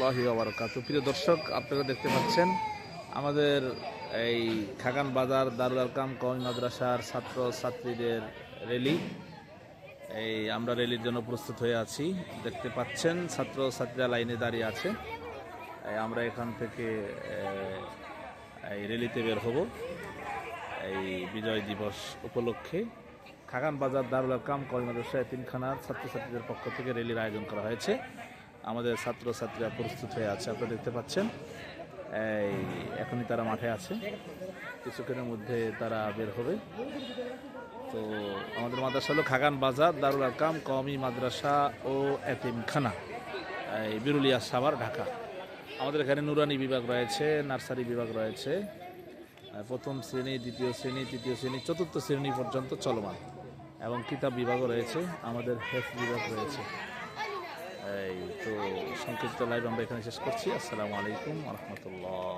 রহমতুল্লাহি ওয়া বারাকাতুহু। প্রিয় দর্শক, আপনারা দেখতে পাচ্ছেন আমাদের এই খাগান বাজার দারুল আরকাম কওমি মাদ্রাসার ছাত্র ছাত্রীদের র্যালি। আমরা র্যালির জন্য প্রস্তুত হয়ে আছি। দেখতে পাচ্ছেন ছাত্র ছাত্রীরা লাইনে দাঁড়িয়ে আছে। আমরা এখান থেকে এই র্যালিতে বের হব এই বিজয় দিবস উপলক্ষে। খাগান বাজার দারুল আরকাম কওমি মাদ্রাসা এতিমখানার ছাত্রছাত্রীদের পক্ষ থেকে র্যালির আয়োজন করা হয়েছে। আমাদের ছাত্রছাত্রীরা প্রস্তুত হয়ে আছে, আপনারা দেখতে পাচ্ছেন। এখনই তারা মাঠে আছে, কিছুক্ষণের মধ্যে তারা বের হবে। তো আমাদের মাদ্রাসা হলো খাগান বাজার দারুল আরকাম কওমি মাদ্রাসা ও এতিমখানা, বিরুলিয়া সাভার, ঢাকা। আমাদের এখানে নুরানি বিভাগ রয়েছে, নার্সারি বিভাগ রয়েছে, প্রথম শ্রেণী, দ্বিতীয় শ্রেণী, তৃতীয় শ্রেণী, চতুর্থ শ্রেণী পর্যন্ত চলমান, এবং কিতাব বিভাগও রয়েছে, আমাদের হেফজ বিভাগ রয়েছে। তো সংক্ষিপ্ত লাইভ আমরা এখানে শেষ করছি। আসসালামু আলাইকুম ওয়া রাহমাতুল্লাহ।